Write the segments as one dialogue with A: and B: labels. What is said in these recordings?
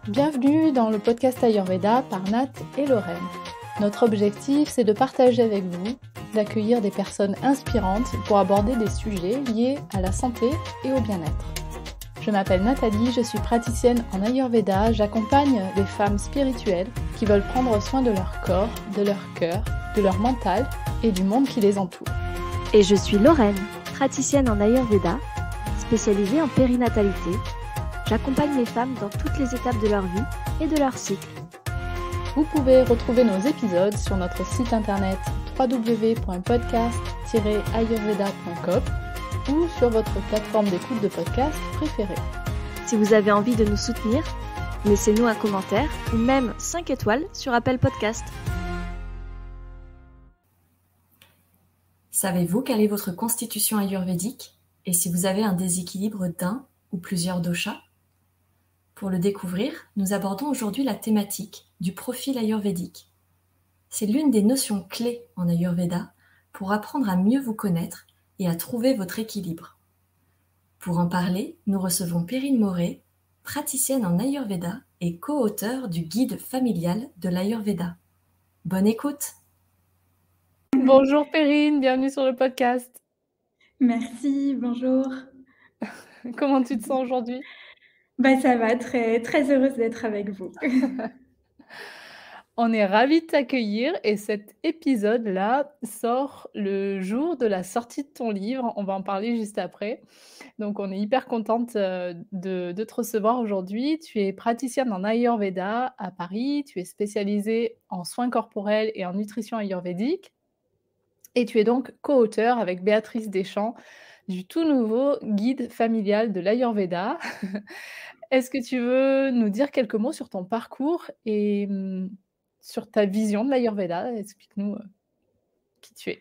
A: Bienvenue dans le podcast Ayurveda par Nat et Lorraine. Notre objectif, c'est de partager avec vous, d'accueillir des personnes inspirantes pour aborder des sujets liés à la santé et au bien-être. Je m'appelle Nathalie, je suis praticienne en Ayurveda, j'accompagne des femmes spirituelles qui veulent prendre soin de leur corps, de leur cœur, de leur mental et du monde qui les entoure.
B: Et je suis Lorraine, praticienne en Ayurveda, spécialisée en périnatalité. J'accompagne les femmes dans toutes les étapes de leur vie et de leur cycle.
A: Vous pouvez retrouver nos épisodes sur notre site internet www.podcast-ayurveda.com ou sur votre plateforme d'écoute de podcast préférée.
B: Si vous avez envie de nous soutenir, laissez-nous un commentaire ou même 5 étoiles sur Apple Podcast.
C: Savez-vous quelle est votre constitution ayurvédique et si vous avez un déséquilibre d'un ou plusieurs doshas? Pour le découvrir, nous abordons aujourd'hui la thématique du profil ayurvédique. C'est l'une des notions clés en Ayurveda pour apprendre à mieux vous connaître et à trouver votre équilibre. Pour en parler, nous recevons Perrine Moré, praticienne en Ayurveda et co-auteure du guide familial de l'Ayurveda. Bonne écoute!
A: Bonjour Perrine, bienvenue sur le podcast.
D: Merci, bonjour.
A: Comment tu te sens aujourd'hui?
D: Ça va, très, très heureuse d'être avec vous.
A: On est ravis de t'accueillir et cet épisode-là sort le jour de la sortie de ton livre. On va en parler juste après. Donc, on est hyper contente de te recevoir aujourd'hui. Tu es praticienne en Ayurveda à Paris. Tu es spécialisée en soins corporels et en nutrition ayurvédique. Et tu es donc co-auteure avec Béatrice Deschamps du tout nouveau guide familial de l'Ayurveda. Est-ce que tu veux nous dire quelques mots sur ton parcours et sur ta vision de l'Ayurveda? Explique-nous qui tu es.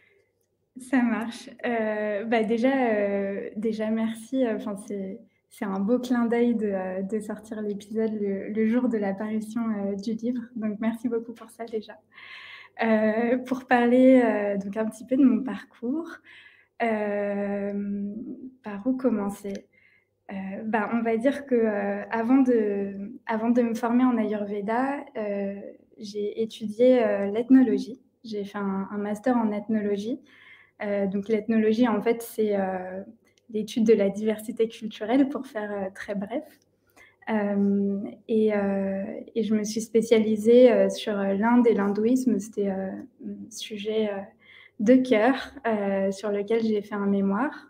D: Ça marche. Déjà merci. C'est un beau clin d'œil de sortir l'épisode le jour de l'apparition du livre. Donc, merci beaucoup pour ça déjà. Pour parler donc un petit peu de mon parcours, par où commencer? On va dire que avant de me former en Ayurveda, j'ai étudié l'ethnologie. J'ai fait un master en ethnologie. Donc l'ethnologie, en fait, c'est l'étude de la diversité culturelle, pour faire très bref. Et je me suis spécialisée sur l'Inde et l'hindouisme. C'était un sujet de cœur sur lequel j'ai fait un mémoire,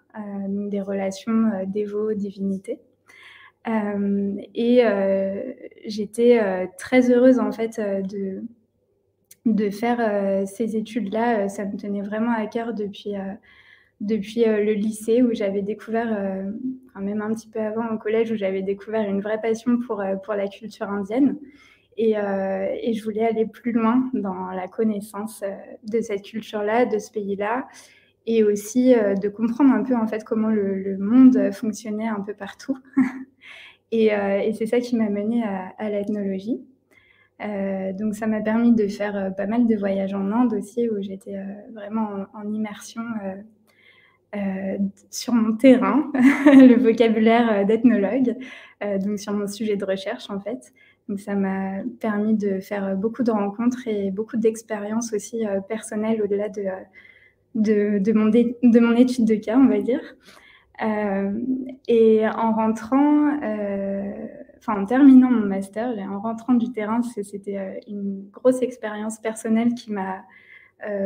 D: donc des relations dévot-divinité. J'étais très heureuse en fait de faire ces études-là. Ça me tenait vraiment à cœur depuis le lycée, où j'avais découvert, même un petit peu avant au collège, où j'avais découvert une vraie passion pour la culture indienne. Et je voulais aller plus loin dans la connaissance de cette culture-là, de ce pays-là, et aussi de comprendre un peu en fait comment le monde fonctionnait un peu partout. Et c'est ça qui m'a menée à l'ethnologie. Donc ça m'a permis de faire pas mal de voyages en Inde aussi, où j'étais vraiment en immersion sur mon terrain, le vocabulaire d'ethnologue, donc sur mon sujet de recherche en fait. Donc ça m'a permis de faire beaucoup de rencontres et beaucoup d'expériences aussi personnelles, au-delà de mon étude de cas, on va dire. Et en terminant mon master, en rentrant du terrain, c'était une grosse expérience personnelle qui m'a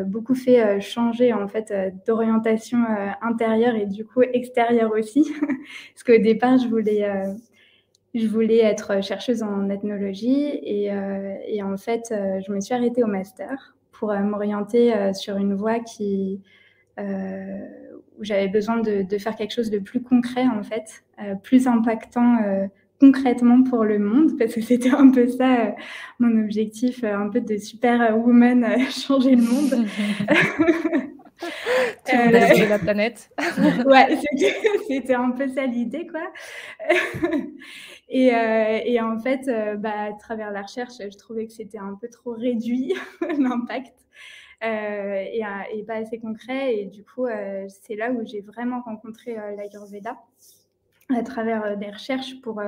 D: beaucoup fait changer en fait d'orientation intérieure et du coup extérieure aussi. Parce qu'au départ, je voulais être chercheuse en ethnologie et en fait, je me suis arrêtée au master pour m'orienter sur une voie où j'avais besoin de faire quelque chose de plus concret en fait, plus impactant concrètement pour le monde, parce que c'était un peu ça mon objectif, un peu de superwoman, changer le monde.
A: Tu voulais sauver la planète.
D: Ouais, c'était un peu ça l'idée, quoi. Et en fait, à travers la recherche, je trouvais que c'était un peu trop réduit, l'impact, et pas assez concret. Et du coup, c'est là où j'ai vraiment rencontré l'Ayurveda, à travers des recherches pour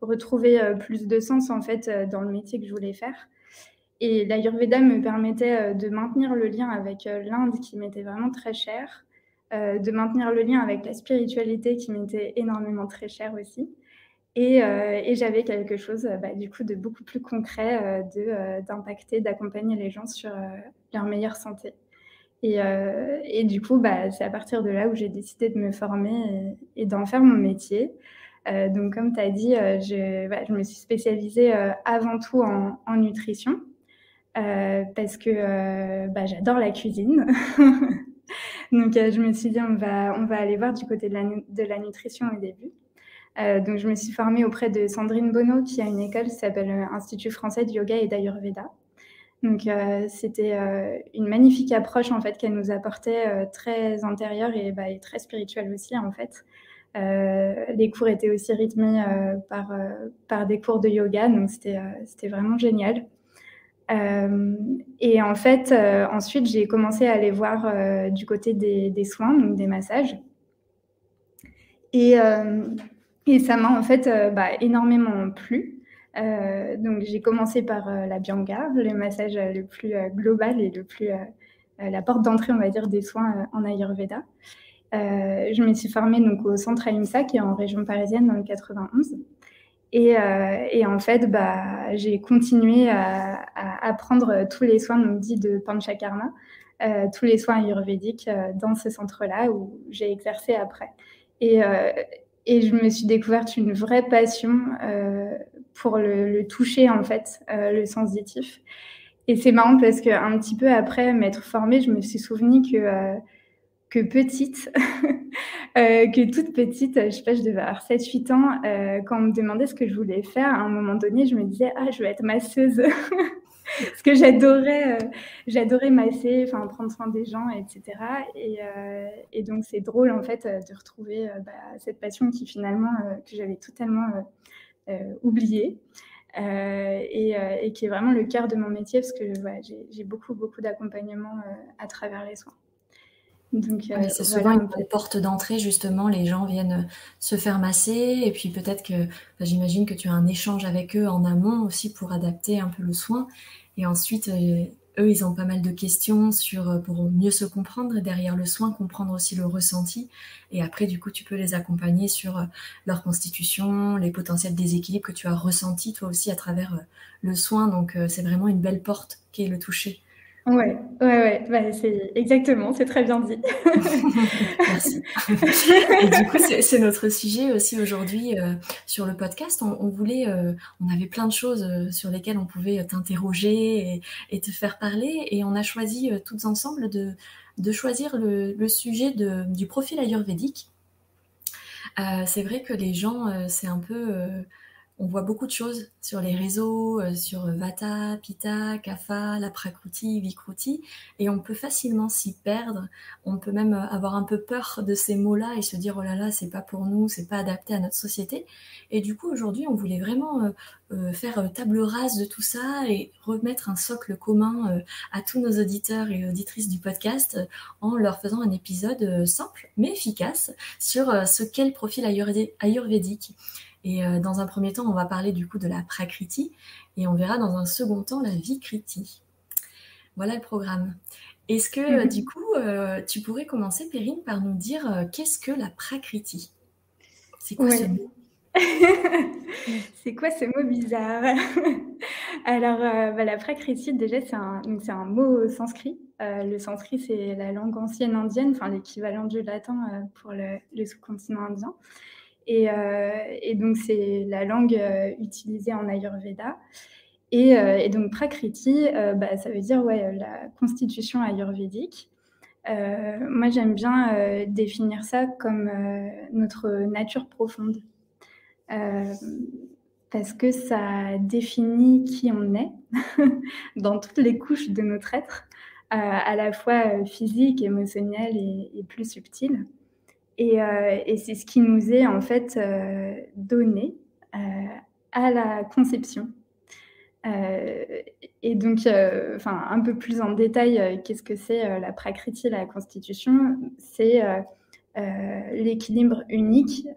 D: retrouver plus de sens en fait dans le métier que je voulais faire. Et l'Ayurveda me permettait de maintenir le lien avec l'Inde qui m'était vraiment très cher, de maintenir le lien avec la spiritualité qui m'était énormément très chère aussi. Et j'avais quelque chose du coup de beaucoup plus concret d'impacter, d'accompagner les gens sur leur meilleure santé. Et du coup, c'est à partir de là où j'ai décidé de me former et d'en faire mon métier. Donc comme tu as dit, je me suis spécialisée avant tout en nutrition parce que j'adore la cuisine. Donc je me suis dit, on va aller voir du côté de la nutrition au début. Donc je me suis formée auprès de Sandrine Bonneau qui a une école qui s'appelle Institut français de yoga et d'Ayurveda. Donc c'était une magnifique approche en fait qu'elle nous apportait, très intérieure et très spirituelle aussi en fait. Les cours étaient aussi rythmés par des cours de yoga, donc c'était vraiment génial. Et en fait, ensuite j'ai commencé à aller voir du côté des soins, donc des massages. Et ça m'a en fait énormément plu. Donc j'ai commencé par la Bianga, le massage le plus global et le plus la porte d'entrée, on va dire, des soins en Ayurveda. Je me suis formée donc au centre Ahimsa qui est en région parisienne dans le 91. Et en fait, j'ai continué à apprendre tous les soins donc dits de Panchakarma, tous les soins ayurvédiques dans ce centre-là où j'ai exercé après. Et je me suis découverte une vraie passion pour le toucher, en fait, le sensitif. Et c'est marrant parce qu'un petit peu après m'être formée, je me suis souvenue que petite, que toute petite, je sais pas, je devais avoir 7-8 ans, quand on me demandait ce que je voulais faire, à un moment donné, je me disais « Ah, je veux être masseuse !» Parce que j'adorais masser, prendre soin des gens, etc. Et donc, c'est drôle, en fait, de retrouver cette passion qui, finalement, que j'avais totalement oubliée. Et qui est vraiment le cœur de mon métier, parce que j'ai beaucoup, beaucoup d'accompagnement à travers les soins. Donc,
C: oui, c'est souvent une porte d'entrée, justement, les gens viennent se faire masser, et puis peut-être que, j'imagine que tu as un échange avec eux en amont aussi pour adapter un peu le soin, et ensuite, eux, ils ont pas mal de questions pour mieux se comprendre, et derrière le soin, comprendre aussi le ressenti, et après, du coup, tu peux les accompagner sur leur constitution, les potentiels déséquilibres que tu as ressentis, toi aussi, à travers le soin, donc c'est vraiment une belle porte qui est le toucher.
D: Ouais, c'est exactement, c'est très bien dit.
C: Merci. Et du coup, c'est notre sujet aussi aujourd'hui sur le podcast. On avait plein de choses sur lesquelles on pouvait t'interroger et te faire parler, et on a choisi toutes ensemble de choisir le sujet du profil ayurvédique. C'est vrai que les gens, c'est un peu... on voit beaucoup de choses sur les réseaux, sur Vata, Pitta, Kapha, la Prakruti, Vikruti, et on peut facilement s'y perdre. On peut même avoir un peu peur de ces mots-là et se dire « Oh là là, c'est pas pour nous, c'est pas adapté à notre société ». Et du coup, aujourd'hui, on voulait vraiment faire table rase de tout ça et remettre un socle commun à tous nos auditeurs et auditrices du podcast en leur faisant un épisode simple mais efficace sur ce qu'est le profil ayurvédique. Et dans un premier temps, on va parler du coup de la Prakriti, et on verra dans un second temps la Vikriti. Voilà le programme. Est-ce que du coup, tu pourrais commencer, Perrine, par nous dire qu'est-ce que la Prakriti ? C'est quoi ce mot ?
D: C'est quoi ce mot bizarre ? Alors, la Prakriti, déjà, c'est un mot sanskrit. Le sanskrit, c'est la langue ancienne indienne, l'équivalent du latin pour le sous-continent indien. Et donc, c'est la langue utilisée en Ayurveda. Et donc, Prakriti, ça veut dire la constitution ayurvédique. Moi, j'aime bien définir ça comme notre nature profonde. Parce que ça définit qui on est dans toutes les couches de notre être, à la fois physique, émotionnel et plus subtil. Et c'est ce qui nous est en fait donné à la conception. Et donc, un peu plus en détail, qu'est-ce que c'est la Prakriti, la constitution ? C'est l'équilibre unique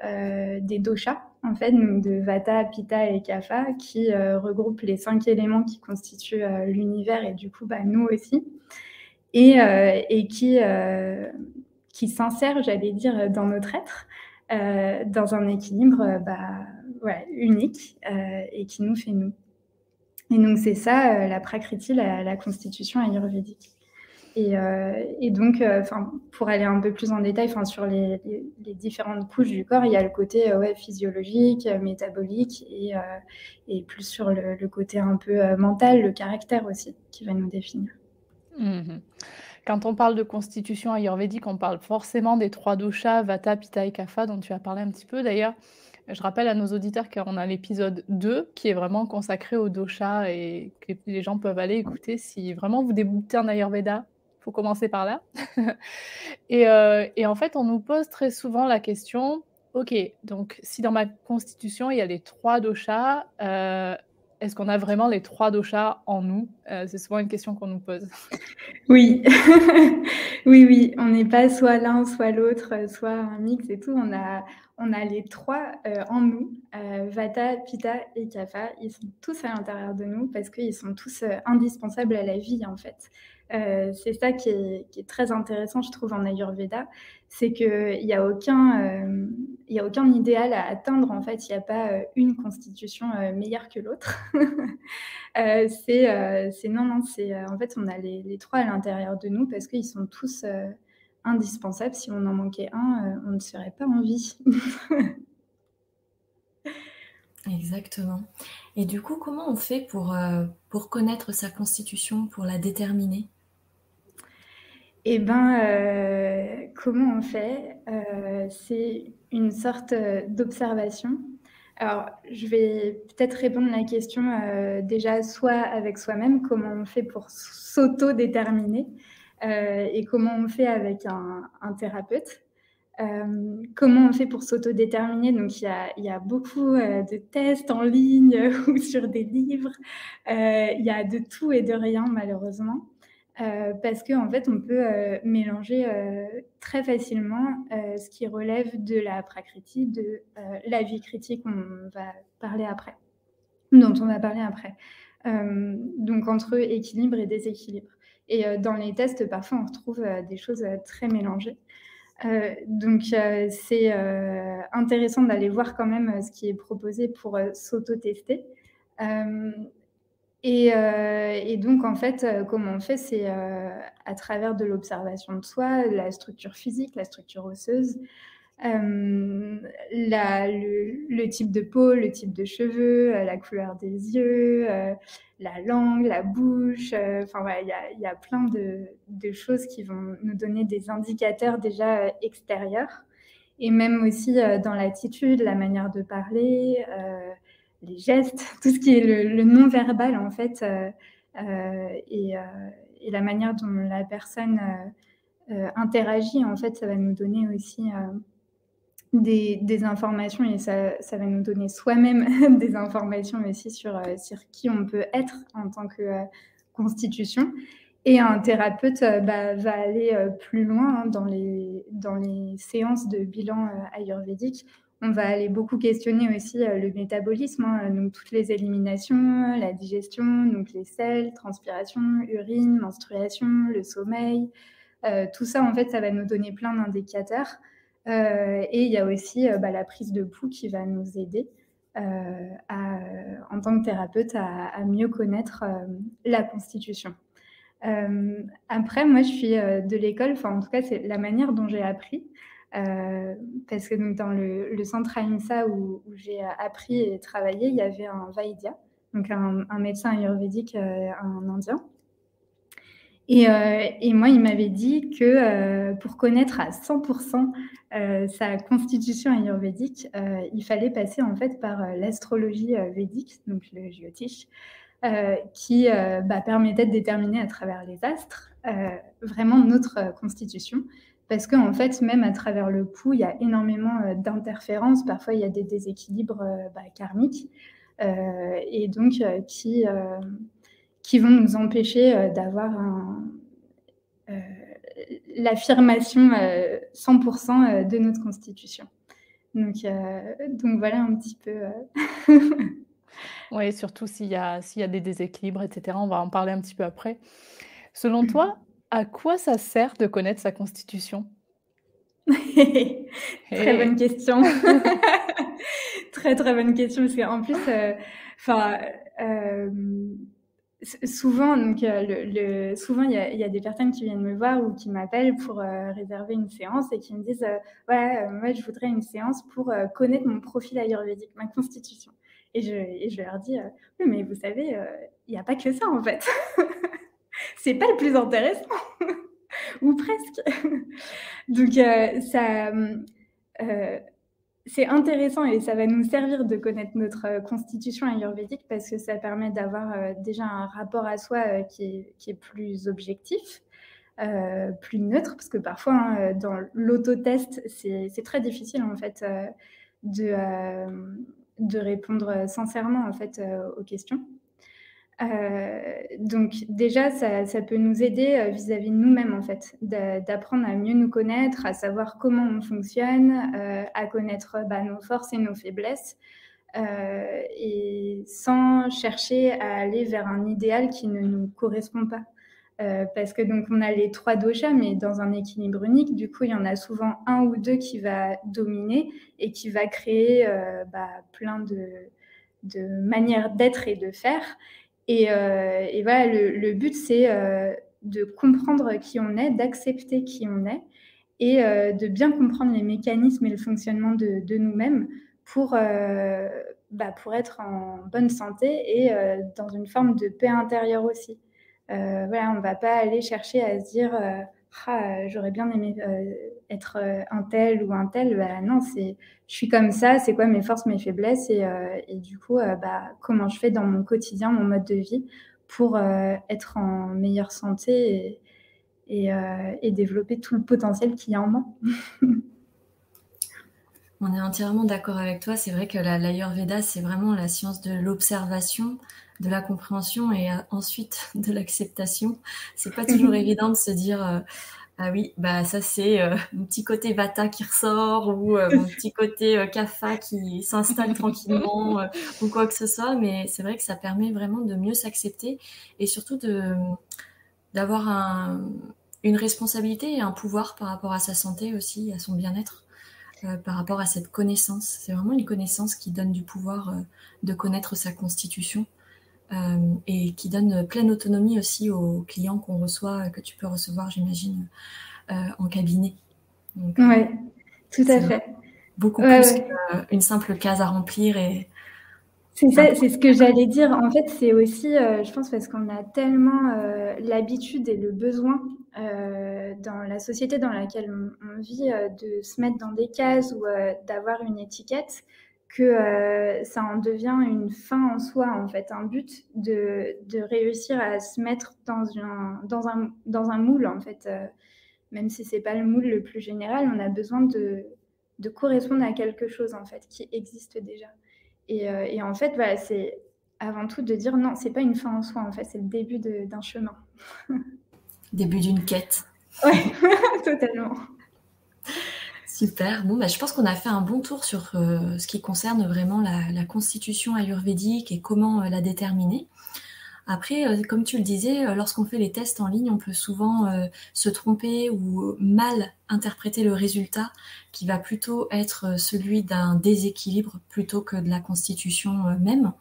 D: des doshas, en fait, donc de Vata, Pitta et Kapha, qui regroupent les 5 éléments qui constituent l'univers et du coup, nous aussi, et qui s'insèrent, j'allais dire, dans notre être, dans un équilibre unique et qui nous fait nous. Et donc, c'est ça, la Prakriti, la constitution ayurvédique. Et donc, pour aller un peu plus en détail sur les différentes couches du corps, il y a le côté physiologique, métabolique et plus sur le côté un peu mental, le caractère aussi, qui va nous définir.
A: Mmh. Quand on parle de constitution ayurvédique, on parle forcément des 3 doshas, Vata, Pitta et Kapha, dont tu as parlé un petit peu. D'ailleurs, je rappelle à nos auditeurs qu'on a l'épisode 2 qui est vraiment consacré aux doshas et que les gens peuvent aller écouter si vraiment vous débutez en Ayurveda. Il faut commencer par là. Et en fait, on nous pose très souvent la question, OK, donc si dans ma constitution, il y a les 3 doshas, est-ce qu'on a vraiment les 3 doshas en nous? C'est souvent une question qu'on nous pose.
D: Oui, oui, on n'est pas soit l'un, soit l'autre, soit un mix et tout. On a les 3 en nous, Vata, Pitta et Kapha. Ils sont tous à l'intérieur de nous parce qu'ils sont tous indispensables à la vie, en fait. C'est ça qui est très intéressant, je trouve, en Ayurveda, c'est qu'il n'y a aucun idéal à atteindre, en fait. Il n'y a pas une constitution meilleure que l'autre. En fait, on a les 3 à l'intérieur de nous parce qu'ils sont tous indispensables. Si on en manquait un, on ne serait pas en vie.
C: Exactement. Et du coup, comment on fait pour connaître sa constitution, pour la déterminer?
D: Comment on fait? C'est une sorte d'observation. Alors, je vais peut-être répondre à la question déjà soit avec soi-même, comment on fait pour s'auto-déterminer et comment on fait avec un thérapeute. Comment on fait pour s'auto-déterminer? Donc, il y a beaucoup de tests en ligne ou sur des livres. Il y a de tout et de rien, malheureusement. Parce qu'en fait, on peut mélanger très facilement ce qui relève de la prakriti, de la vie critique dont on va parler après. Donc, entre équilibre et déséquilibre. Et dans les tests, parfois, on retrouve des choses très mélangées. C'est intéressant d'aller voir quand même ce qui est proposé pour s'auto-tester. Et donc, en fait, comment on fait? C'est à travers de l'observation de soi, la structure physique, la structure osseuse, le type de peau, le type de cheveux, la couleur des yeux, la langue, la bouche. Voilà, il y a plein de choses qui vont nous donner des indicateurs déjà extérieurs. Et même aussi dans l'attitude, la manière de parler, les gestes, tout ce qui est le non-verbal, en fait, et la manière dont la personne interagit, en fait, ça va nous donner aussi des informations et ça va nous donner soi-même des informations aussi sur qui on peut être en tant que constitution. Et un thérapeute va aller plus loin dans les séances de bilan ayurvédique. On va aller beaucoup questionner aussi le métabolisme, donc toutes les éliminations, la digestion, donc les selles, transpiration, urine, menstruation, le sommeil. Tout ça, en fait, ça va nous donner plein d'indicateurs. Et il y a aussi la prise de pouls qui va nous aider en tant que thérapeute à mieux connaître la constitution. Après, moi, je suis de l'école, en tout cas, c'est la manière dont j'ai appris. Parce que donc, dans le centre Ahimsa où j'ai appris et travaillé, il y avait un Vaidya, donc un médecin ayurvédique, un Indien. Et moi, il m'avait dit que pour connaître à 100% sa constitution ayurvédique, il fallait passer en fait par l'astrologie védique, donc le Jyotish, qui permettait de déterminer à travers les astres vraiment notre constitution. Parce qu'en fait, même à travers le pouls, il y a énormément d'interférences. Parfois, il y a des déséquilibres karmiques et donc qui vont nous empêcher d'avoir l'affirmation 100% de notre constitution. Donc voilà un petit peu.
A: Ouais, surtout s'il y a des déséquilibres et cetera, on va en parler un petit peu après. Selon toi, à quoi ça sert de connaître sa constitution?
D: Très bonne
A: Hé!
D: question. Très, très bonne question parce qu'en plus, enfin, hem, souvent donc souvent il y a des personnes qui viennent me voir ou qui m'appellent pour, réserver une séance et qui me disent, «Voilà, moi je voudrais une séance pour, connaître mon profil ayurvédique, ma constitution» et je leur dis, «Oui mais vous savez, il y a pas que ça en fait. C'est pas le plus intéressant ou presque». Donc heu, c'est intéressant et ça va nous servir de connaître notre, constitution ayurvédique parce que ça permet d'avoir, déjà un rapport à soi, qui est plus objectif, plus neutre. Parce que parfois, hein, dans l'autotest, c'est très difficile en fait, de, de répondre, sincèrement en fait, aux questions. Donc déjà, ça peut nous aider, vis-à-vis de nous-mêmes, en fait, d'apprendre à mieux nous connaître, à savoir comment on fonctionne, à connaître, bah, nos forces et nos faiblesses, et sans chercher à aller vers un idéal qui ne nous correspond pas. Parce que donc on a les 3 doshas, mais dans un équilibre unique, du coup, il y en a souvent un ou 2 qui va dominer et qui va créer, bah, plein de manières d'être et de faire et voilà, le but, c'est, de comprendre qui on est, d'accepter qui on est et de bien comprendre les mécanismes et le fonctionnement de nous-mêmes pour, bah, pour être en bonne santé et dans une forme de paix intérieure aussi. Voilà, on ne va pas aller chercher à se dire, «Ah, j'aurais bien aimé, être, un tel ou un tel». Bah, non, c'est je suis comme ça, c'est quoi mes forces, mes faiblesses et du coup, bah, comment je fais dans mon quotidien, mon mode de vie pour, être en meilleure santé et développer tout le potentiel qu'il y a en moi.
C: On est entièrement d'accord avec toi. C'est vrai que l'Ayurveda, c'est vraiment la science de l'observation, de la compréhension et ensuite de l'acceptation. C'est pas toujours évident de se dire ah oui, bah ça c'est mon petit côté Vata qui ressort ou mon petit côté Kapha qui s'installe tranquillement ou quoi que ce soit. Mais c'est vrai que ça permet vraiment de mieux s'accepter et surtout d'avoir une responsabilité et un pouvoir par rapport à sa santé aussi, à son bien-être. Par rapport à cette connaissance. C'est vraiment une connaissance qui donne du pouvoir de connaître sa constitution et qui donne pleine autonomie aussi aux clients qu'on reçoit, que tu peux recevoir, j'imagine, en cabinet. Donc,
D: Ouais, tout à
C: c'est
D: fait.
C: beaucoup
D: Ouais,
C: plus
D: ouais.
C: qu'une simple case à remplir et
D: C'est
C: un
D: ça, c'est ce que j'allais dire. En fait, c'est aussi, je pense parce qu'on a tellement, l'habitude et le besoin, dans la société dans laquelle on vit, de se mettre dans des cases ou, d'avoir une étiquette que, ça en devient une fin en soi, en fait, un but de réussir à se mettre dans un moule, en fait, même si c'est pas le moule le plus général, on a besoin de correspondre à quelque chose, en fait, qui existe déjà. Et en fait, voilà, c'est avant tout de dire: «Non, c'est pas une fin en soi, en fait, c'est le début d'un chemin».
C: début d'une quête.
D: Ouais, totalement.
C: Super. Bon, bah, je pense qu'on a fait un bon tour sur ce qui concerne vraiment la constitution ayurvédique et comment la déterminer. Après, comme tu le disais, lorsqu'on fait les tests en ligne, on peut souvent se tromper ou mal interpréter le résultat qui va plutôt être celui d'un déséquilibre plutôt que de la constitution même.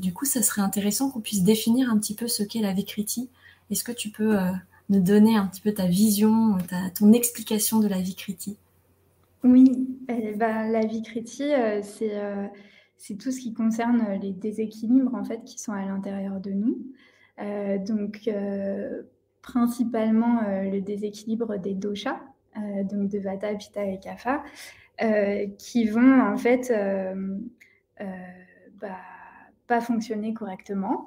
C: Du coup, ça serait intéressant qu'on puisse définir un petit peu ce qu'est la Vikriti. Est-ce que tu peux nous donner un petit peu ta vision, ton explication de la Vikriti?
D: Oui, bah, la Vikriti, c'est tout ce qui concerne, les déséquilibres, en fait, qui sont à l'intérieur de nous. Donc principalement, le déséquilibre des doshas, donc de Vata, Pitta et Kapha, qui vont en fait, heu, bah, pas fonctionner correctement.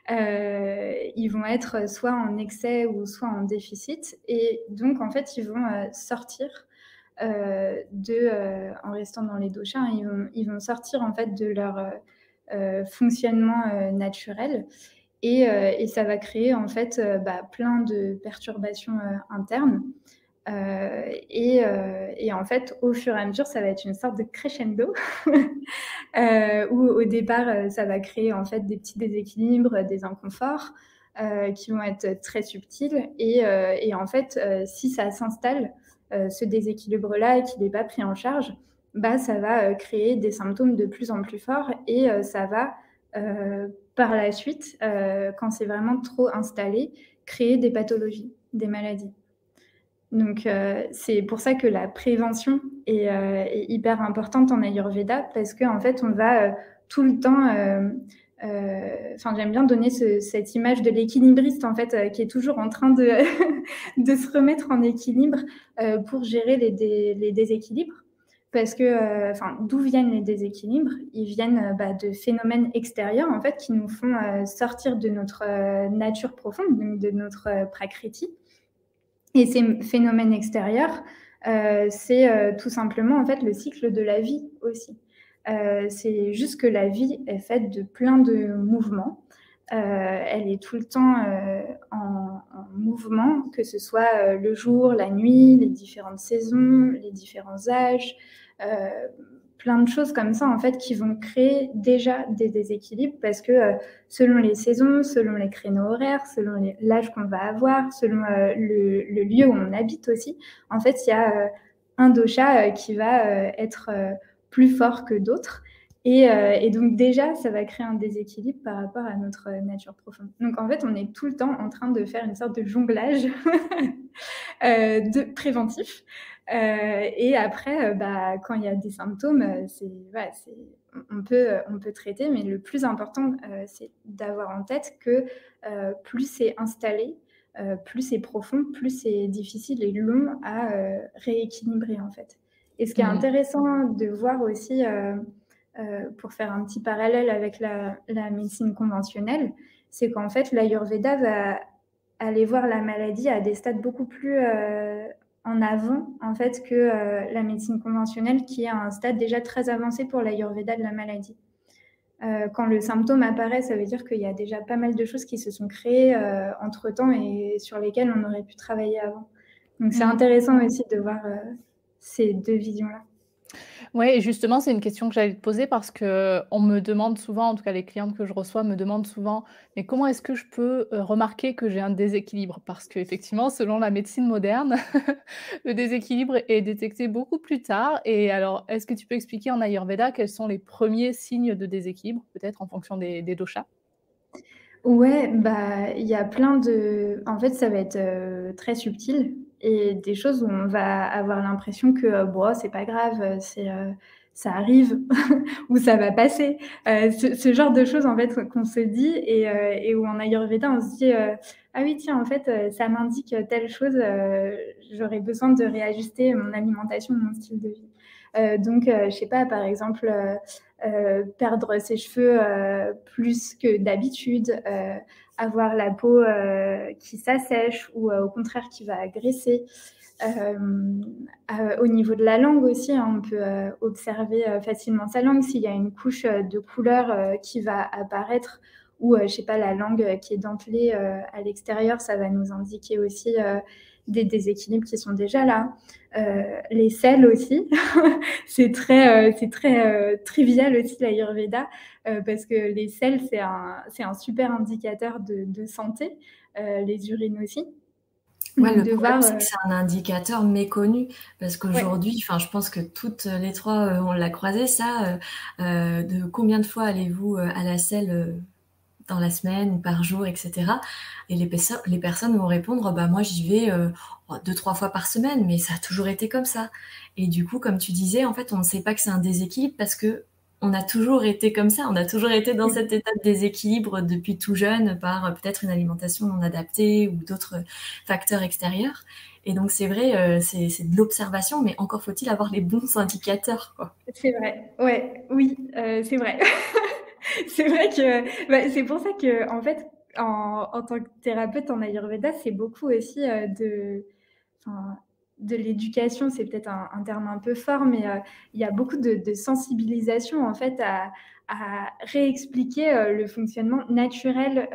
D: Ils vont être soit en excès ou soit en déficit et donc en fait, ils vont, sortir, en restant dans les doshas, hein, ils vont sortir en fait de leur, fonctionnement, naturel et ça va créer en fait, bah, plein de perturbations, internes. Et en fait, au fur et à mesure, ça va être une sorte de crescendo où au départ, ça va créer en fait des petits déséquilibres, des inconforts qui vont être très subtils. Et en fait, si ça s'installe, ce déséquilibre-là et qu'il n'est pas pris en charge, bah, ça va créer des symptômes de plus en plus forts et ça va par la suite, quand c'est vraiment trop installé, créer des pathologies, des maladies. Donc, c'est pour ça que la prévention est hyper importante en Ayurveda parce qu'en fait, on va tout le temps. Enfin, j'aime bien donner cette image de l'équilibriste en fait, qui est toujours en train de, de se remettre en équilibre pour gérer les déséquilibres. Parce que, enfin, d'où viennent les déséquilibres? Ils viennent de phénomènes extérieurs en fait qui nous font sortir de notre nature profonde, donc de notre prakriti. Et ces phénomènes extérieurs, c'est tout simplement en fait le cycle de la vie aussi. C'est juste que la vie est faite de plein de mouvements. Elle est tout le temps en mouvement, que ce soit le jour, la nuit, les différentes saisons, les différents âges, plein de choses comme ça en fait qui vont créer déjà des déséquilibres parce que selon les saisons, selon les créneaux horaires, selon l'âge qu'on va avoir, selon le lieu où on habite aussi, en fait il y a un dosha qui va être plus fort que d'autres. Et donc déjà, ça va créer un déséquilibre par rapport à notre nature profonde. Donc en fait, on est tout le temps en train de faire une sorte de jonglage de préventif. Et après, quand il y a des symptômes, on peut traiter, mais le plus important, c'est d'avoir en tête que plus c'est installé, plus c'est profond, plus c'est difficile et long à rééquilibrer en fait. Et ce qui est intéressant de voir aussi, pour faire un petit parallèle avec la médecine conventionnelle, c'est qu'en fait l'Ayurveda va aller voir la maladie à des stades beaucoup plus en avant en fait que la médecine conventionnelle qui est à un stade déjà très avancé pour l'Ayurveda de la maladie. Quand le symptôme apparaît, ça veut dire qu'il y a déjà pas mal de choses qui se sont créées entre-temps et sur lesquelles on aurait pu travailler avant. Donc c'est intéressant aussi de voir ces deux visions-là.
A: Ouais et justement, c'est une question que j'allais te poser parce qu'on me demande souvent, en tout cas les clientes que je reçois me demandent souvent: «Mais comment est-ce que je peux, remarquer que j'ai un déséquilibre?» parce qu'effectivement, selon la médecine moderne, le déséquilibre est détecté beaucoup plus tard et alors, est-ce que tu peux expliquer en Ayurveda quels sont les premiers signes de déséquilibre, peut-être en fonction des doshas?
D: Ouais, il y a plein de en fait, ça va être très subtil et des choses où on va avoir l'impression que, bon, c'est pas grave, ça arrive ou ça va passer. Ce genre de choses, en fait, qu'on se dit et où en Ayurveda, on se dit, «Ah oui, tiens, en fait, ça m'indique telle chose, j'aurais besoin de réajuster mon alimentation, mon style de vie». Donc, je sais pas, par exemple, perdre ses cheveux plus que d'habitude, avoir la peau qui s'assèche ou au contraire qui va graisser. Au niveau de la langue aussi, hein, on peut observer facilement sa langue. S'il y a une couche de couleur qui va apparaître ou, je sais pas, la langue qui est dentelée à l'extérieur, ça va nous indiquer aussi des déséquilibres qui sont déjà là. Les selles aussi, c'est très trivial aussi l'Ayurveda parce que les selles, c'est un super indicateur de santé, les urines aussi.
C: Ouais,
D: Donc
C: le
D: de
C: problème,
D: voir,
C: c'est que c'est un indicateur méconnu parce
D: ouais.
C: qu'aujourd'hui, enfin, je pense que toutes les trois, on l'a croisé ça. De combien de fois allez-vous à la selle dans la semaine ou par jour, etc. Et les personnes vont répondre, bah moi j'y vais 2-3 fois par semaine, mais ça a toujours été comme ça. Et du coup, comme tu disais, en fait, on ne sait pas que c'est un déséquilibre parce que on a toujours été comme ça, on a toujours été dans cet état de déséquilibre depuis tout jeune par peut-être une alimentation non adaptée ou d'autres facteurs extérieurs. Et donc c'est vrai, c'est de l'observation, mais encore faut-il avoir les bons indicateurs, quoi.
D: C'est vrai, ouais, oui, c'est vrai. C'est vrai que c'est pour ça que en fait, en tant que thérapeute en Ayurveda, c'est beaucoup aussi enfin, de l'éducation, c'est peut-être un terme un peu fort, mais il y a beaucoup de sensibilisation en fait à réexpliquer le fonctionnement naturel,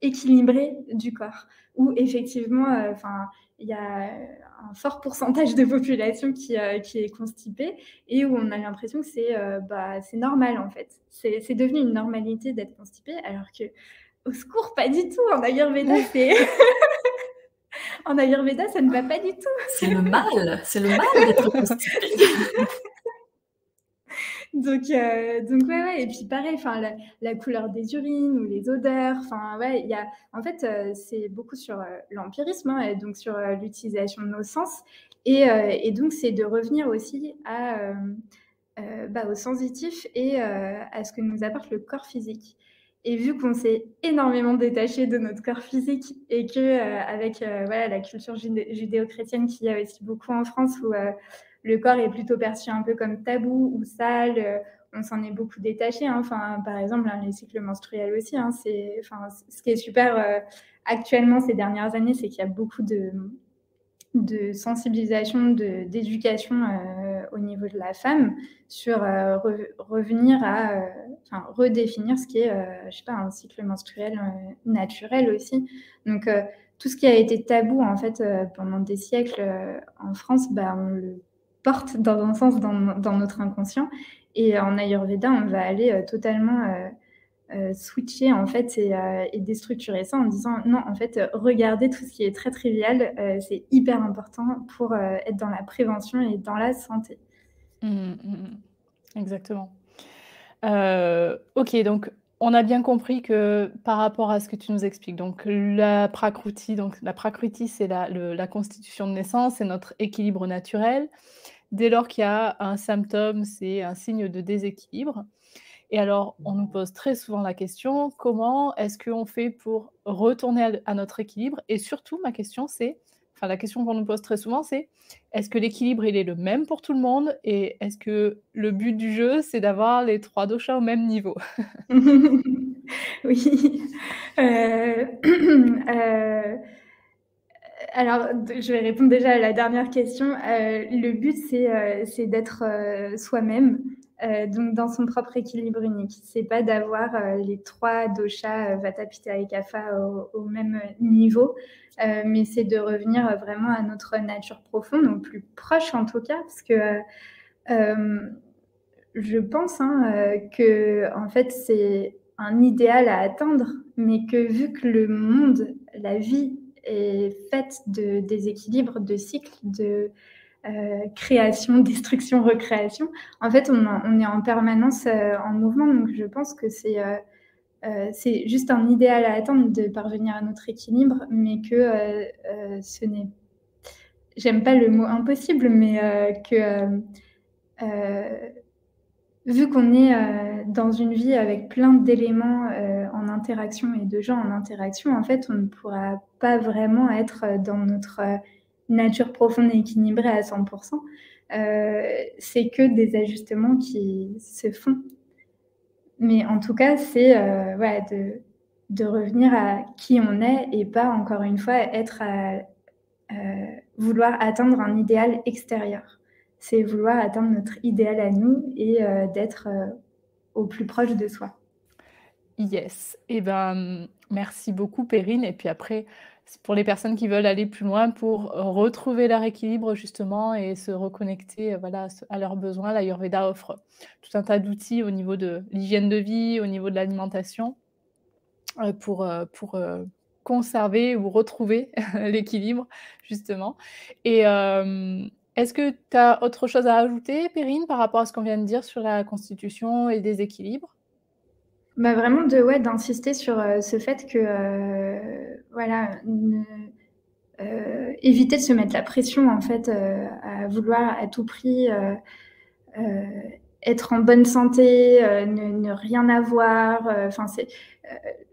D: équilibré du corps. Où effectivement, enfin, il y a un fort pourcentage de population qui est constipée et où on a l'impression que c'est normal en fait. C'est devenu une normalité d'être constipé, alors que au secours, pas du tout. En Ayurveda, en Ayurveda, ça ne va pas du tout.
C: C'est le mal d'être constipé.
D: Donc ouais. Et puis pareil, enfin la couleur des urines ou les odeurs, enfin ouais, il y a en fait c'est beaucoup sur l'empirisme, hein, et donc sur l'utilisation de nos sens et donc c'est de revenir aussi au sensitif et à ce que nous apporte le corps physique. Et vu qu'on s'est énormément détaché de notre corps physique et que avec la culture judéo-chrétienne qu'il y a aussi beaucoup en France où le corps est plutôt perçu un peu comme tabou ou sale, on s'en est beaucoup détaché. Hein. Enfin, par exemple, les cycles menstruels aussi. Hein, ce qui est super actuellement ces dernières années, c'est qu'il y a beaucoup de sensibilisation, d'éducation au niveau de la femme sur revenir à redéfinir ce qui est un cycle menstruel naturel aussi. Donc tout ce qui a été tabou en fait pendant des siècles en France, on le porte dans un sens dans notre inconscient, et en Ayurveda on va aller totalement switcher en fait et déstructurer ça en disant non, en fait regardez tout ce qui est très trivial, c'est hyper important pour être dans la prévention et dans la santé.
A: Exactement. Ok, donc on a bien compris que par rapport à ce que tu nous expliques, donc la prakruti c'est la constitution de naissance, c'est notre équilibre naturel. Dès lors qu'il y a un symptôme, c'est un signe de déséquilibre. Et alors, on nous pose très souvent la question, comment est-ce qu'on fait pour retourner à notre équilibre? Et surtout, la question qu'on nous pose très souvent, c'est est-ce que l'équilibre, il est le même pour tout le monde? Et est-ce que le but du jeu, c'est d'avoir les 3 doshas au même niveau?
D: Oui. Alors, je vais répondre déjà à la dernière question. Le but, c'est d'être soi-même, donc dans son propre équilibre unique. C'est pas d'avoir les 3 doshas, Vata, Pitta et Kapha au même niveau, mais c'est de revenir vraiment à notre nature profonde, au plus proche en tout cas, parce que je pense que en fait c'est un idéal à atteindre, mais que vu que le monde, la vie est faite de déséquilibre, de cycles, de création, destruction, recréation, en fait on est en permanence en mouvement, donc je pense que c'est juste un idéal à atteindre de parvenir à notre équilibre, mais que ce n'est, j'aime pas le mot impossible, mais que vu qu'on est dans une vie avec plein d'éléments en interaction et de gens en interaction, en fait, on ne pourra pas vraiment être dans notre nature profonde et équilibrée à 100%. C'est que des ajustements qui se font. Mais en tout cas, c'est de revenir à qui on est et pas, encore une fois, être à vouloir atteindre un idéal extérieur. C'est vouloir atteindre notre idéal à nous et d'être au plus proche de soi.
A: Yes. Eh ben, merci beaucoup, Perrine. Et puis après, c'est pour les personnes qui veulent aller plus loin pour retrouver leur équilibre justement et se reconnecter à leurs besoins, l'Ayurveda offre tout un tas d'outils au niveau de l'hygiène de vie, au niveau de l'alimentation, pour conserver ou retrouver l'équilibre justement. Et est-ce que tu as autre chose à ajouter, Perrine, par rapport à ce qu'on vient de dire sur la constitution et le déséquilibre?
D: Vraiment d'insister sur ce fait que éviter de se mettre la pression en fait à vouloir à tout prix être en bonne santé, ne rien avoir.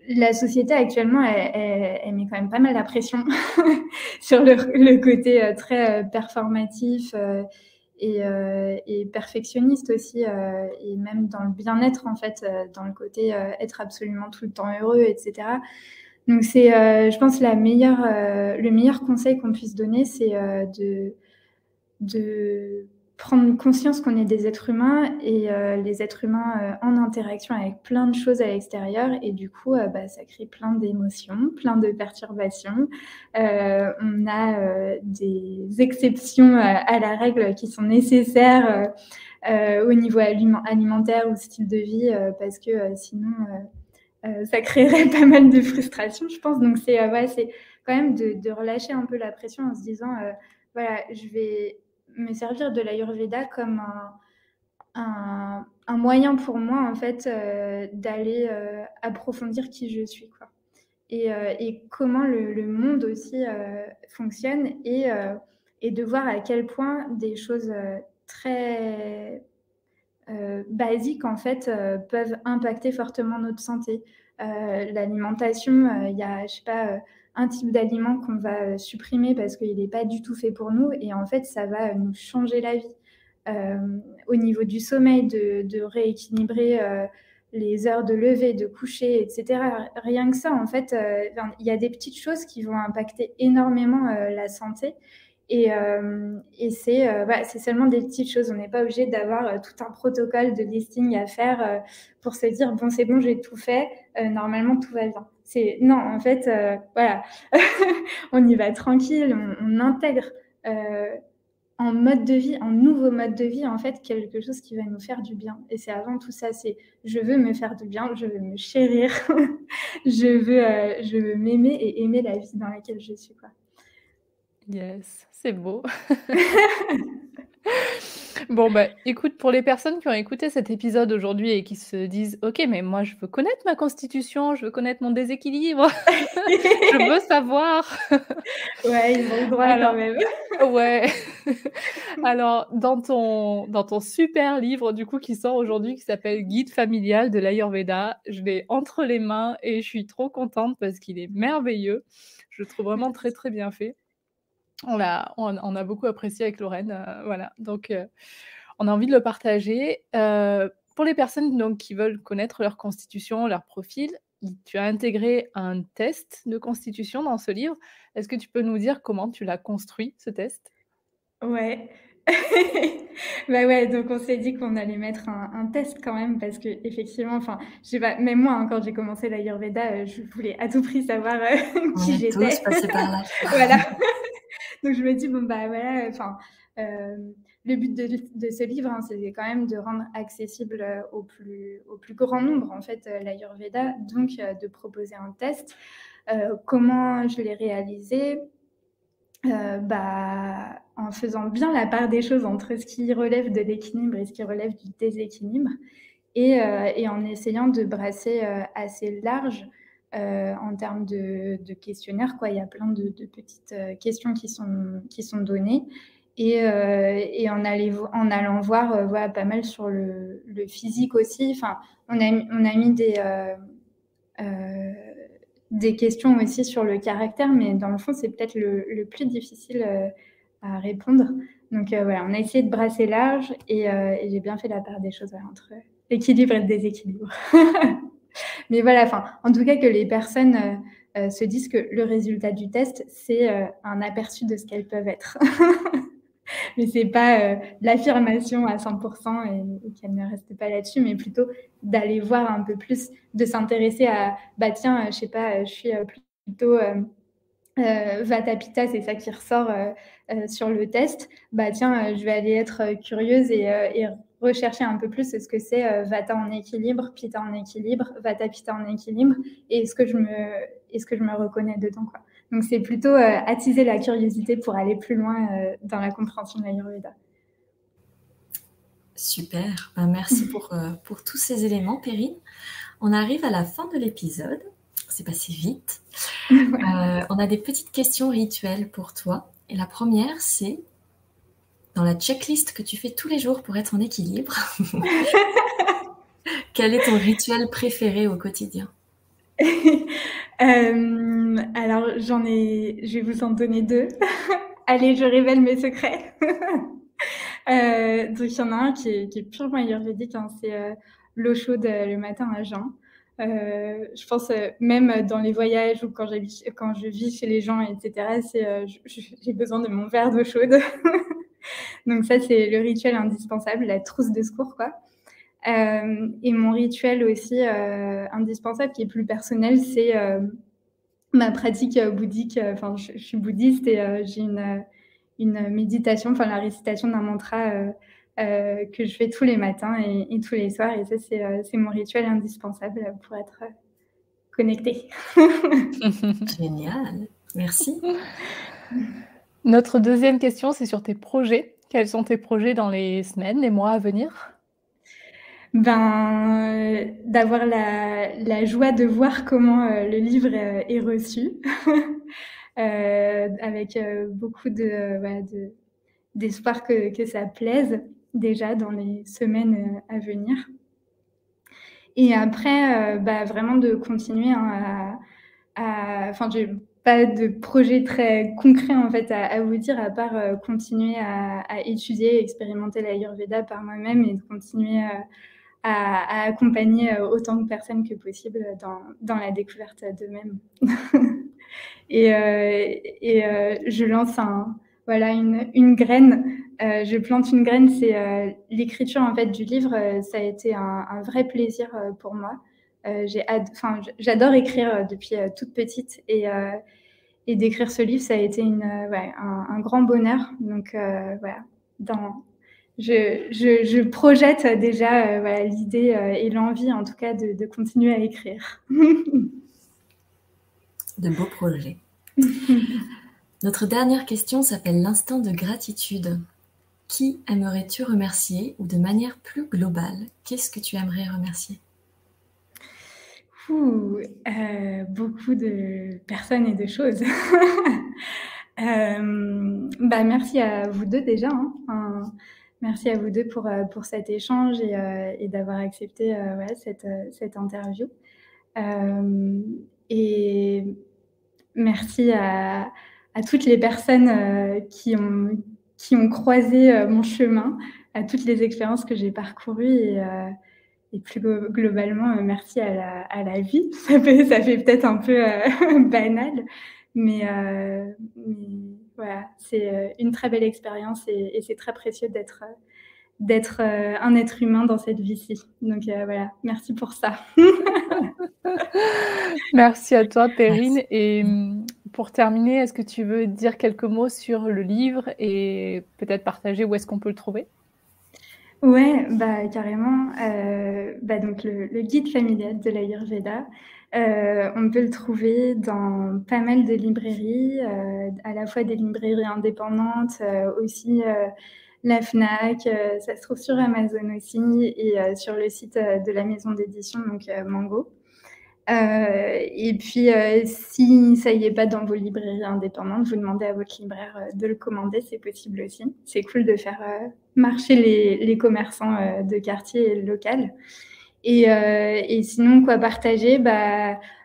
D: La société actuellement, elle met quand même pas mal la pression sur le côté très performatif et perfectionniste aussi, et même dans le bien-être en fait, dans le côté être absolument tout le temps heureux, etc. Donc c'est, je pense, le meilleur conseil qu'on puisse donner, c'est de prendre conscience qu'on est des êtres humains et les êtres humains en interaction avec plein de choses à l'extérieur et du coup, ça crée plein d'émotions, plein de perturbations. On a des exceptions à la règle qui sont nécessaires au niveau alimentaire ou style de vie parce que sinon ça créerait pas mal de frustration, je pense. Donc c'est quand même de relâcher un peu la pression en se disant voilà, je vais me servir de l'Ayurveda comme un moyen pour moi en fait d'aller approfondir qui je suis quoi. Et comment le monde aussi fonctionne et de voir à quel point des choses très basiques en fait peuvent impacter fortement notre santé. L'alimentation, il y a, je sais pas, un type d'aliment qu'on va supprimer parce qu'il n'est pas du tout fait pour nous et en fait, ça va nous changer la vie. Au niveau du sommeil, de rééquilibrer les heures de lever, de coucher, etc. Rien que ça, en fait, il y a des petites choses qui vont impacter énormément la santé. Et c'est seulement des petites choses. On n'est pas obligé d'avoir tout un protocole de listing à faire pour se dire bon, c'est bon, j'ai tout fait. Normalement, tout va bien. Non, en fait, voilà, on y va tranquille, on intègre en mode de vie, en nouveau mode de vie, en fait, quelque chose qui va nous faire du bien. Et c'est avant tout ça, c'est je veux me faire du bien, je veux me chérir, je veux m'aimer et aimer la vie dans laquelle je suis, quoi.
A: Yes, c'est beau. Bon, écoute, pour les personnes qui ont écouté cet épisode aujourd'hui et qui se disent: «OK, mais moi, je veux connaître ma constitution, je veux connaître mon déséquilibre, je veux savoir».
D: Ouais, ils ont le droit quand même.
A: Ouais. Alors, dans ton super livre, du coup, qui sort aujourd'hui, qui s'appelle «Guide familial de l'Ayurveda», je l'ai entre les mains et je suis trop contente parce qu'il est merveilleux. Je le trouve vraiment très, très bien fait. On a beaucoup apprécié avec Lorraine, voilà. Donc, on a envie de le partager. Pour les personnes donc qui veulent connaître leur constitution, leur profil, tu as intégré un test de constitution dans ce livre. Est-ce que tu peux nous dire comment tu l'as construit, ce test?
D: Ouais. Ouais, donc on s'est dit qu'on allait mettre un test quand même parce qu'effectivement, enfin, je sais pas, même moi, quand j'ai commencé l'Ayurveda, je voulais à tout prix savoir qui j'étais.
C: On est tous passés par là.
D: Voilà. Donc je me dis bon voilà, enfin le but de ce livre, hein, c'est quand même de rendre accessible au plus grand nombre en fait l'Ayurveda, donc de proposer un test. Comment je l'ai réalisé? En faisant bien la part des choses entre ce qui relève de l'équilibre et ce qui relève du déséquilibre, et en essayant de brasser assez large en termes de questionnaire, quoi. Il y a plein de petites questions qui sont données. Et en allant voir voilà, pas mal sur le physique aussi. Enfin, on a mis des questions aussi sur le caractère, mais dans le fond, c'est peut-être le plus difficile à répondre. Donc voilà, on a essayé de brasser large et j'ai bien fait la part des choses entre équilibre et le déséquilibre. Mais voilà, enfin, en tout cas que les personnes se disent que le résultat du test, c'est un aperçu de ce qu'elles peuvent être. Mais c'est pas l'affirmation à 100% et qu'elle ne reste pas là-dessus, mais plutôt d'aller voir un peu plus, de s'intéresser à, tiens, je sais pas, je suis plutôt Vata Pitta, c'est ça qui ressort sur le test. Tiens, je vais aller être curieuse et rechercher un peu plus ce que c'est Vata en équilibre, Pitta en équilibre, Vata Pitta en équilibre, et est-ce que je me reconnais dedans, quoi. Donc c'est plutôt attiser la curiosité pour aller plus loin dans la compréhension de l'Ayurveda.
C: Super, merci pour tous ces éléments, Perrine. On arrive à la fin de l'épisode. C'est passé vite. On a des petites questions rituelles pour toi. Et la première, c'est dans la checklist que tu fais tous les jours pour être en équilibre. Quel est ton rituel préféré au quotidien?
D: Alors, je vais vous en donner 2. Allez, je révèle mes secrets. Donc, il y en a un qui est purement ayurvédique, hein, c'est l'eau chaude le matin à jeun. Je pense même dans les voyages ou quand je vis chez les gens, etc., j'ai besoin de mon verre d'eau chaude. Donc ça, c'est le rituel indispensable, la trousse de secours, quoi. Et mon rituel aussi indispensable, qui est plus personnel, c'est ma pratique bouddhique. Enfin, je suis bouddhiste et j'ai une méditation, enfin la récitation d'un mantra que je fais tous les matins et tous les soirs. Et ça, c'est mon rituel indispensable pour être connectée.
C: Génial, merci.
A: Notre deuxième question, c'est sur tes projets. Quels sont tes projets dans les semaines, les mois à venir?
D: D'avoir la joie de voir comment le livre est reçu, avec beaucoup d'espoir que ça plaise déjà dans les semaines à venir. Et après, vraiment de continuer enfin, j'ai pas de projet très concret en fait à vous dire, à part continuer à étudier, expérimenter l'Ayurveda par moi-même et de continuer à accompagner autant de personnes que possible dans la découverte d'eux-mêmes. et je lance une graine. Je plante une graine, c'est l'écriture en fait du livre. Ça a été un vrai plaisir pour moi. J'adore écrire depuis toute petite et d'écrire ce livre, ça a été un grand bonheur. Donc voilà, je projette déjà l'idée et l'envie, en tout cas, de continuer à écrire.
C: De beaux projets. Notre dernière question s'appelle l'instant de gratitude. Qui aimerais-tu remercier ou de manière plus globale, qu'est-ce que tu aimerais remercier?
D: Beaucoup de personnes et de choses. Merci à vous deux déjà. Merci à vous deux pour cet échange et d'avoir accepté cette interview. Et merci à toutes les personnes qui ont croisé mon chemin, à toutes les expériences que j'ai parcourues et plus globalement, merci à la vie. Ça fait peut-être un peu banal, mais voilà, c'est une très belle expérience et c'est très précieux d'être un être humain dans cette vie-ci. Donc voilà, merci pour ça.
A: Merci à toi, Perrine. Et pour terminer, est-ce que tu veux dire quelques mots sur le livre et peut-être partager où est-ce qu'on peut le trouver?
D: Ouais, carrément. Donc le guide familial de l'Ayurveda, on peut le trouver dans pas mal de librairies, à la fois des librairies indépendantes, aussi la Fnac, ça se trouve sur Amazon aussi et sur le site de la maison d'édition, donc Mango. Et puis, si ça y est pas dans vos librairies indépendantes, vous demandez à votre libraire de le commander, c'est possible aussi. C'est cool de faire marcher les commerçants de quartier et local. Et sinon, quoi partager?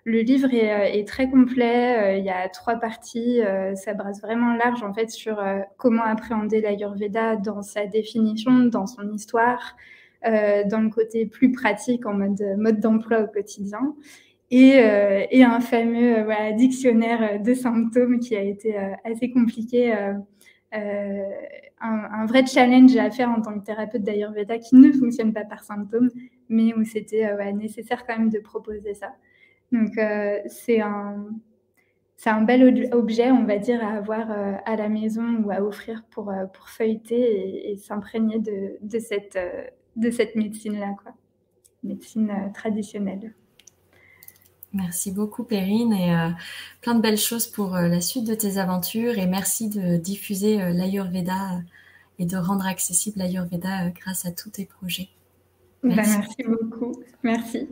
D: Le livre est très complet. Il y a 3 parties. Ça brasse vraiment large en fait sur comment appréhender l'Ayurveda dans sa définition, dans son histoire, dans le côté plus pratique en mode d'emploi au quotidien. Et un fameux dictionnaire de symptômes qui a été assez compliqué, un vrai challenge à faire en tant que thérapeute d'Ayurveda qui ne fonctionne pas par symptômes, mais où c'était nécessaire quand même de proposer ça. Donc c'est un bel objet, on va dire, à avoir à la maison ou à offrir pour feuilleter et s'imprégner de cette médecine-là, quoi. Médecine traditionnelle.
C: Merci beaucoup, Perrine, et plein de belles choses pour la suite de tes aventures. Et merci de diffuser l'Ayurveda et de rendre accessible l'Ayurveda grâce à tous tes projets.
D: Merci beaucoup. Merci.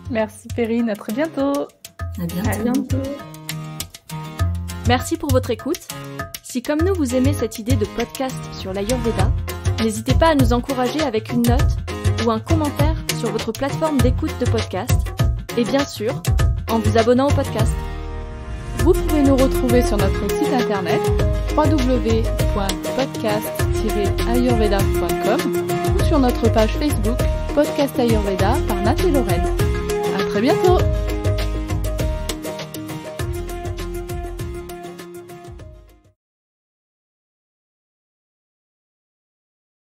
A: Merci, Perrine. À très bientôt.
C: À bientôt.
D: À bientôt.
B: Merci pour votre écoute. Si comme nous, vous aimez cette idée de podcast sur l'Ayurveda, n'hésitez pas à nous encourager avec une note ou un commentaire sur votre plateforme d'écoute de podcast. Et bien sûr, en vous abonnant au podcast.
A: Vous pouvez nous retrouver sur notre site internet www.podcast-ayurveda.com ou sur notre page Facebook Podcast Ayurveda par Nat et Lorraine. À très bientôt!